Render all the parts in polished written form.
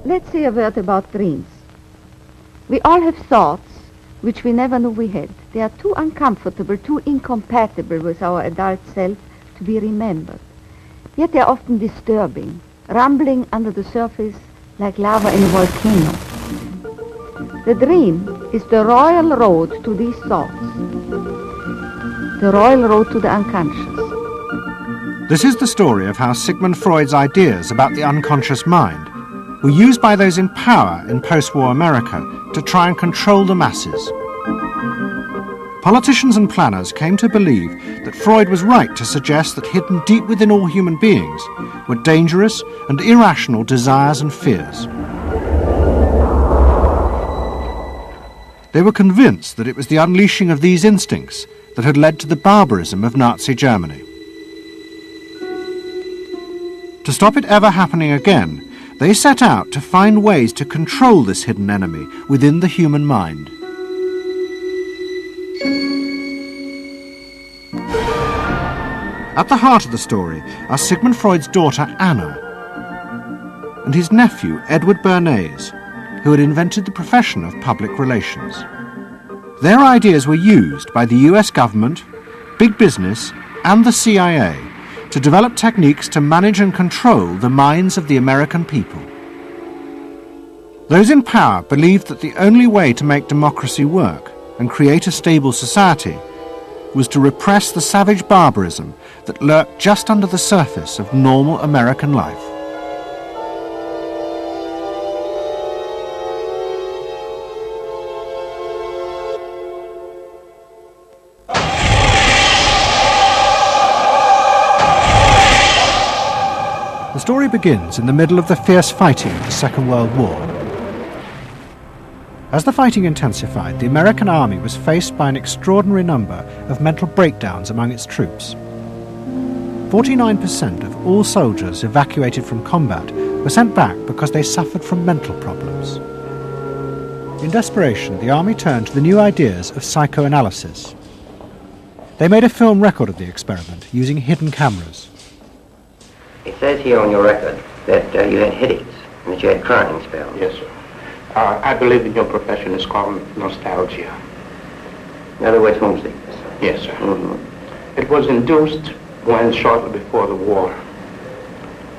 let's say a word about dreams. We all have thoughts which we never knew we had. They are too uncomfortable, too incompatible with our adult self to be remembered. Yet they are often disturbing, rumbling under the surface like lava in a volcano. The dream is the royal road to these thoughts, the royal road to the unconscious. This is the story of how Sigmund Freud's ideas about the unconscious mind were used by those in power in post-war America to try and control the masses. Politicians and planners came to believe that Freud was right to suggest that hidden deep within all human beings were dangerous and irrational desires and fears. They were convinced that it was the unleashing of these instincts that had led to the barbarism of Nazi Germany. To stop it ever happening again, they set out to find ways to control this hidden enemy within the human mind. At the heart of the story are Sigmund Freud's daughter Anna and his nephew Edward Bernays, who had invented the profession of public relations. Their ideas were used by the US government, big business and the CIA to develop techniques to manage and control the minds of the American people. Those in power believed that the only way to make democracy work and create a stable society was to repress the savage barbarism that lurked just under the surface of normal American life. The story begins in the middle of the fierce fighting of the Second World War. As the fighting intensified, the American army was faced by an extraordinary number of mental breakdowns among its troops. 49% of all soldiers evacuated from combat were sent back because they suffered from mental problems. In desperation, the army turned to the new ideas of psychoanalysis. They made a film record of the experiment using hidden cameras. It says here on your record that you had headaches and that you had crying spells. Yes, sir. I believe in your profession is called nostalgia. In other words, homesickness. Yes, sir. Mm-hmm. It was induced when, shortly before the war,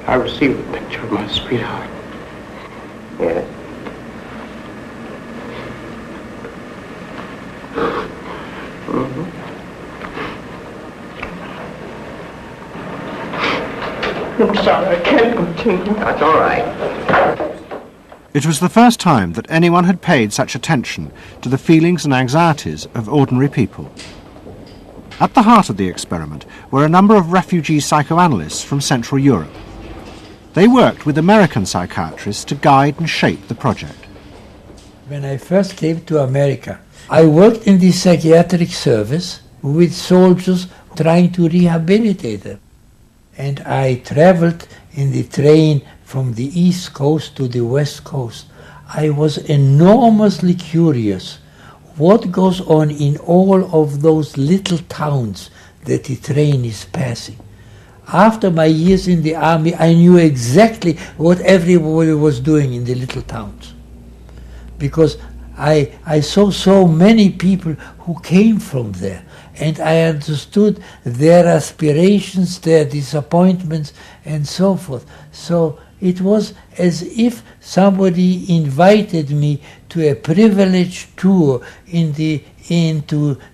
I received a picture of my sweetheart. Yes. Mm-hmm. I'm sorry, I can't continue. That's all right. It was the first time that anyone had paid such attention to the feelings and anxieties of ordinary people. At the heart of the experiment were a number of refugee psychoanalysts from Central Europe. They worked with American psychiatrists to guide and shape the project. When I first came to America, I worked in the psychiatric service with soldiers trying to rehabilitate them. And I traveled in the train from the East Coast to the West Coast. I was enormously curious what goes on in all of those little towns that the train is passing. After my years in the army, I knew exactly what everybody was doing in the little towns. Because I saw so many people who came from there. And I understood their aspirations, their disappointments, and so forth. So it was as if somebody invited me to a privileged tour into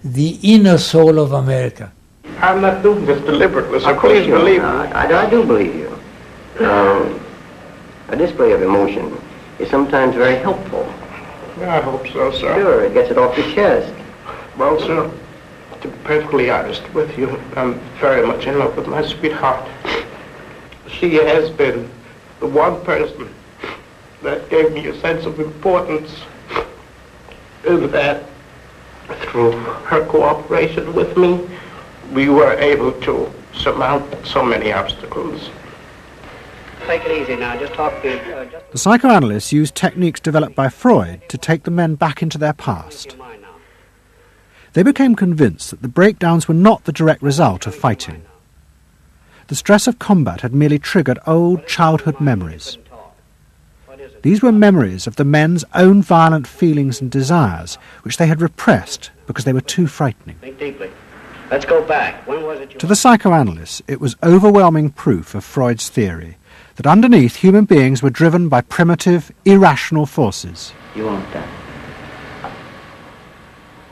the inner soul of America. I'm not doing this deliberately, so please believe me. I do believe you. A display of emotion is sometimes very helpful. I hope so, sir. Sure, it gets it off your chest. Well, sir, to be perfectly honest with you, I'm very much in love with my sweetheart. She has been the one person that gave me a sense of importance, and that through her cooperation with me, we were able to surmount so many obstacles. Take it easy now, just talk to... The psychoanalysts used techniques developed by Freud to take the men back into their past. They became convinced that the breakdowns were not the direct result of fighting. The stress of combat had merely triggered old childhood memories. These were memories of the men's own violent feelings and desires, which they had repressed because they were too frightening. Think deeply. Let's go back. When was it? To the psychoanalysts, it was overwhelming proof of Freud's theory that underneath human beings were driven by primitive, irrational forces. You want that?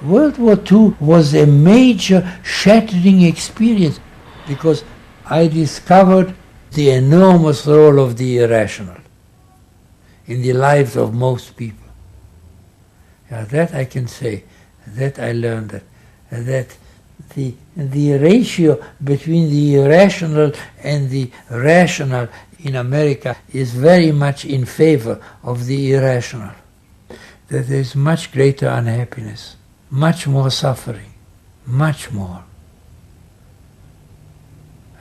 World War II was a major shattering experience because I discovered the enormous role of the irrational in the lives of most people. Yeah, that I can say, that I learned that the ratio between the irrational and the rational in America is very much in favor of the irrational. That there is much greater unhappiness, much more suffering, much more.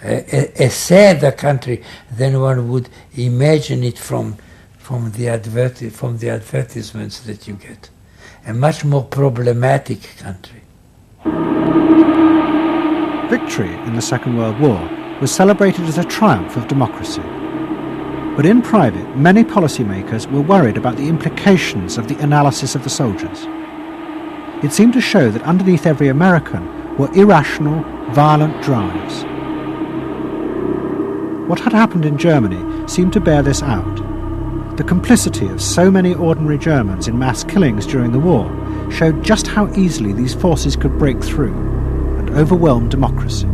A sadder country than one would imagine it from the advertisements that you get. A much more problematic country. Victory in the Second World War was celebrated as a triumph of democracy. But in private, many policymakers were worried about the implications of the analysis of the soldiers. It seemed to show that underneath every American were irrational, violent drives. What had happened in Germany seemed to bear this out. The complicity of so many ordinary Germans in mass killings during the war showed just how easily these forces could break through and overwhelm democracy.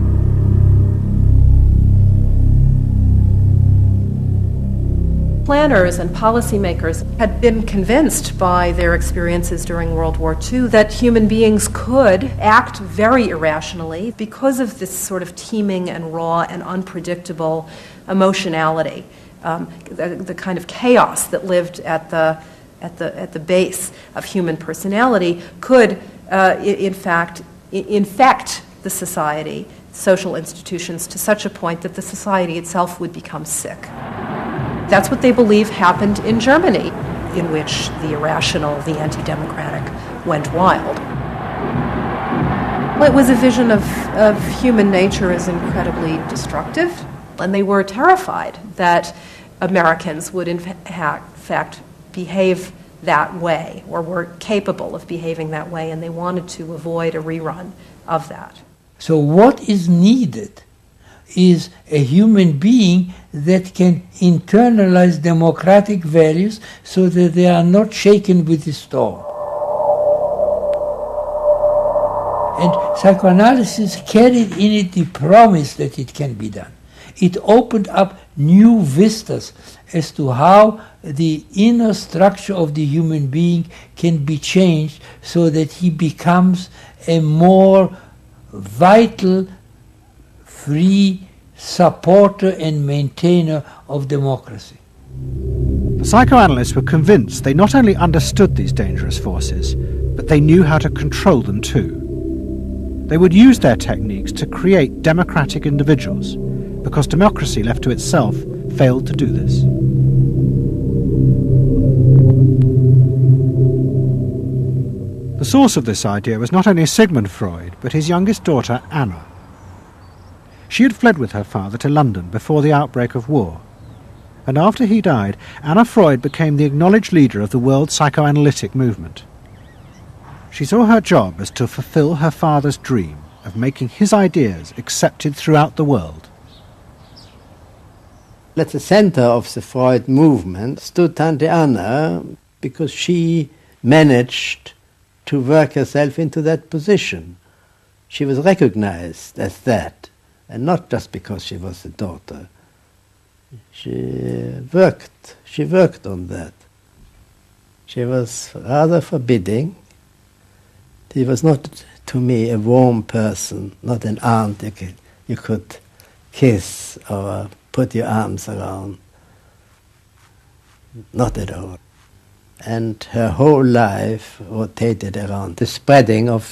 Planners and policymakers had been convinced by their experiences during World War II that human beings could act very irrationally because of this sort of teeming and raw and unpredictable emotionality, the kind of chaos that lived at the base of human personality could, in fact, infect the society, social institutions, to such a point that the society itself would become sick. That's what they believe happened in Germany, in which the irrational, the anti-democratic, went wild. It was a vision of human nature as incredibly destructive, and they were terrified that Americans would in fact behave that way, or were capable of behaving that way, and they wanted to avoid a rerun of that. So what is needed is a human being that can internalize democratic values so that they are not shaken with the storm. And psychoanalysis carried in it the promise that it can be done. It opened up new vistas as to how the inner structure of the human being can be changed so that he becomes a more vital, free supporter and maintainer of democracy. The psychoanalysts were convinced they not only understood these dangerous forces, but they knew how to control them too. They would use their techniques to create democratic individuals, because democracy left to itself failed to do this. The source of this idea was not only Sigmund Freud, but his youngest daughter, Anna. She had fled with her father to London before the outbreak of war, and after he died, Anna Freud became the acknowledged leader of the world psychoanalytic movement. She saw her job as to fulfill her father's dream of making his ideas accepted throughout the world. At the center of the Freud movement stood Tante Anna, because she managed to work herself into that position. She was recognized as that, and not just because she was a daughter. She worked on that. She was rather forbidding. She was not, to me, a warm person, not an aunt you could kiss or put your arms around. Not at all. And her whole life rotated around the spreading of